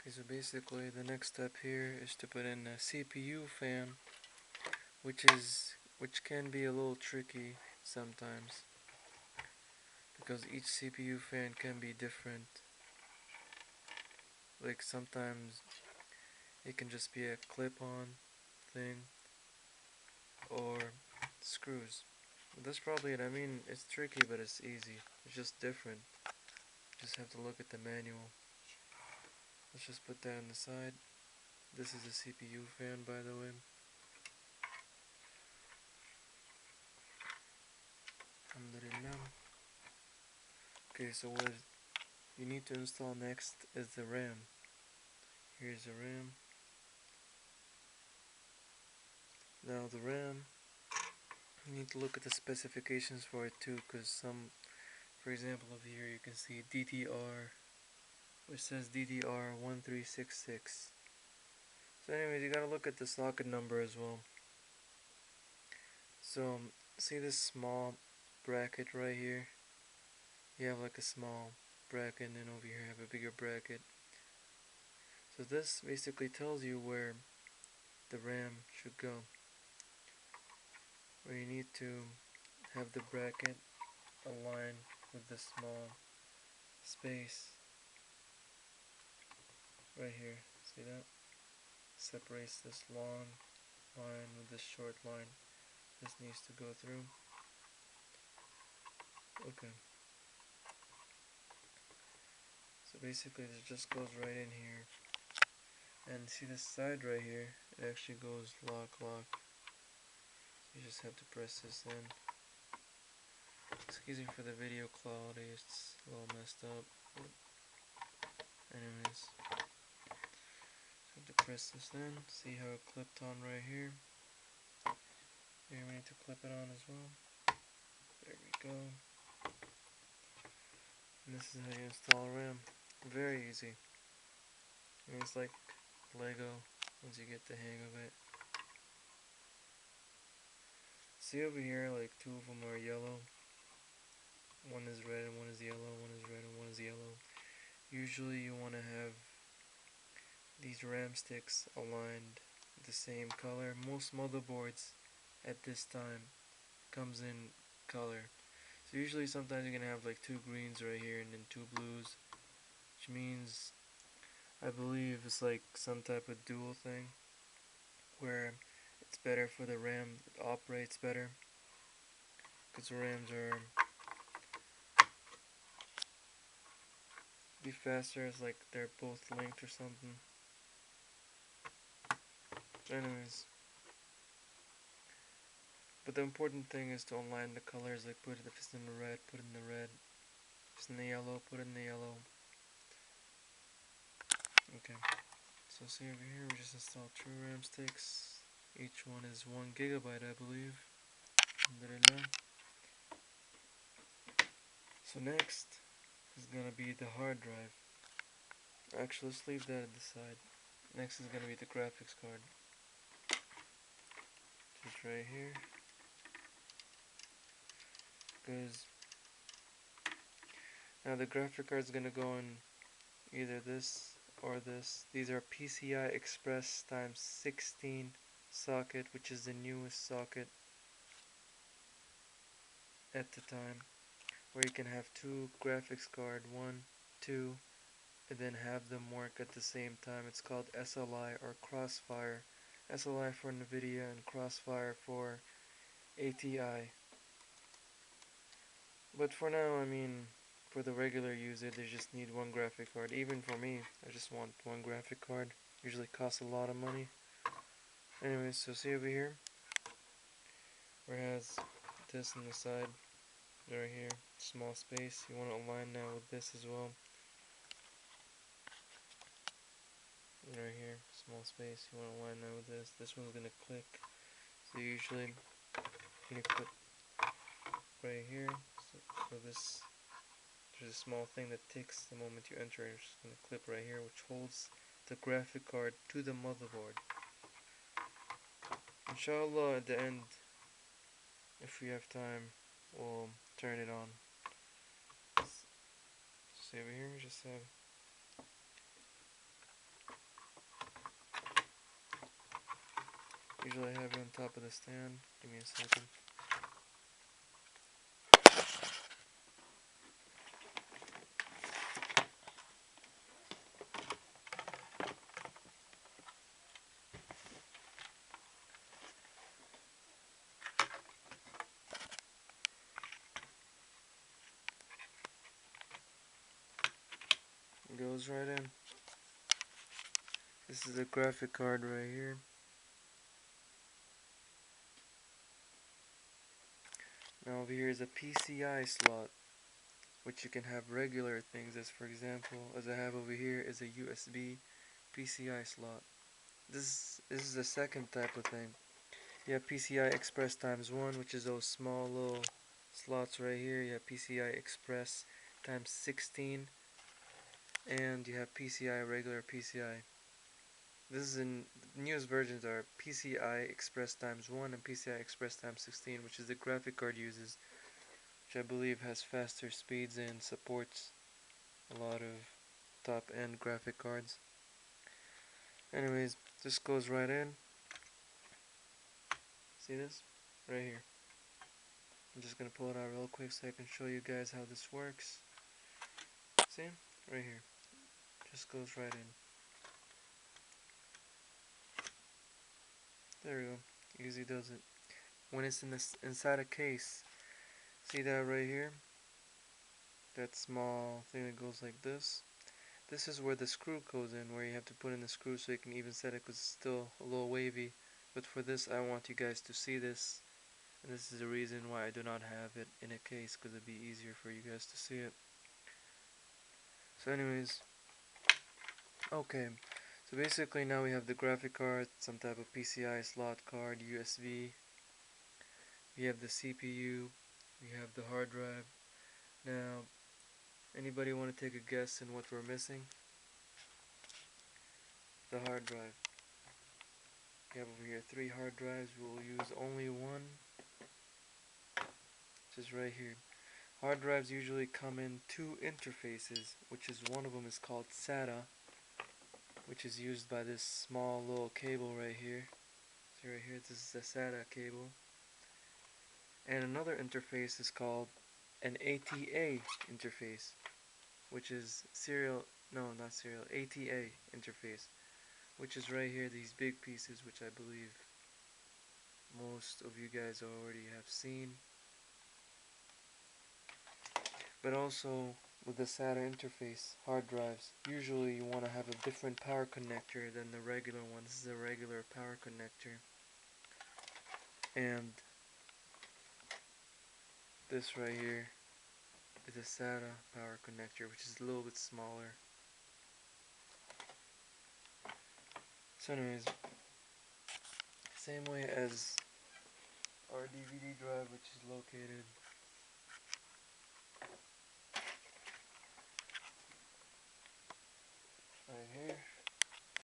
Okay, so basically the next step here is to put in a CPU fan, which can be a little tricky sometimes because each CPU fan can be different. Like sometimes it can just be a clip-on thing or screws. That's probably it. I mean, it's tricky, but it's easy. It's just different. Just have to look at the manual. Let's just put that on the side. This is a CPU fan, by the way. Alhamdulillah. Okay, so what you need to install next is the RAM. Here's the RAM. Now the RAM, you need to look at the specifications for it too, because for example, over here you can see DDR, which says DDR1366. So anyways, you gotta look at the socket number as well. So, see this small bracket right here? You have like a small bracket, and then over here you have a bigger bracket. So this basically tells you where the RAM should go. Where you need to have the bracket align with the small space right here. See that? Separates this long line with this short line. This needs to go through. Okay. So basically this just goes right in here. And see this side right here? It actually goes lock. You just have to press this in. Excuse me for the video quality, it's a little messed up. Anyways, just have to press this in. See how it clipped on right here? Here we need to clip it on as well. There we go. And this is how you install RAM. Very easy. And it's like Lego once you get the hang of it. See over here, like two of them are yellow. One is red and one is yellow. One is red and one is yellow. Usually you want to have these RAM sticks aligned the same color. Most motherboards at this time comes in color. So usually sometimes you're gonna have like two greens right here and then two blues, which means I believe it's like some type of dual thing where it's better for the RAM, it operates better because the RAMs are be faster. It's like they're both linked or something. Anyways, but the important thing is to align the colors. Like put it if it's in the red, put it in the red. If it's in the yellow, put it in the yellow. Okay. So see over here, we just installed two RAM sticks. Each one is 1 gigabyte, I believe. Alhamdulillah. So next is gonna be the hard drive. Actually, let's leave that at the side. Next is gonna be the graphics card. Just right here. Because now the graphic card is gonna go in either this or this. These are PCI Express times 16 socket, which is the newest socket at the time, where you can have two graphics card, one, two, and then have them work at the same time. It's called SLI or Crossfire. SLI for NVIDIA and Crossfire for ATI. But for now, I mean, for the regular user, they just need one graphic card. Even for me, I just want one graphic card. Usually costs a lot of money. Anyways, so see over here, where it has this on the side, right here, small space. You want to align that with this as well. Right here, small space. You want to align that with this. This one's gonna click. So usually, you put right here. So this, there's a small thing that ticks the moment you enter. It's just gonna clip right here, which holds the graphic card to the motherboard. Inshallah, at the end, if we have time, we'll turn it on. See over here, we just have usually have it on top of the stand. Give me a second. It goes right in. This is a graphic card right here. Now over here is a PCI slot, which you can have regular things, as for example, as I have over here is a USB PCI slot. This is the second type of thing. You have PCI Express times 1, which is those small little slots right here. You have PCI Express times 16, and you have PCI regular PCI. This is in the newest versions are PCI Express times 1 and PCI Express times 16, which is the graphic card uses, which I believe has faster speeds and supports a lot of top-end graphic cards. Anyways, this goes right in. See this? Right here. I'm just gonna pull it out real quick so I can show you guys how this works. See? Right here. Just goes right in. There we go. Easy does it. When it's in this inside a case, see that right here? That small thing that goes like this? This is where the screw goes in, where you have to put in the screw so you can even set it because it's still a little wavy. But for this, I want you guys to see this. And this is the reason why I do not have it in a case, because it'd be easier for you guys to see it. So anyways, okay. So basically now we have the graphic card, some type of PCI slot card, USB. We have the CPU. We have the hard drive. Now, anybody want to take a guess in what we're missing? The hard drive. We have over here 3 hard drives. We will use only one, which is right here. Hard drives usually come in 2 interfaces, which is one of them is called SATA, which is used by this small little cable right here. See right here, this is the SATA cable. And another interface is called an ATA interface, which is ATA interface, which is right here, these big pieces, which I believe most of you guys already have seen. But also with the SATA interface hard drives, usually you want to have a different power connector than the regular one. This is a regular power connector, and this right here is a SATA power connector, which is a little bit smaller. So anyways, same way as our DVD drive, which is located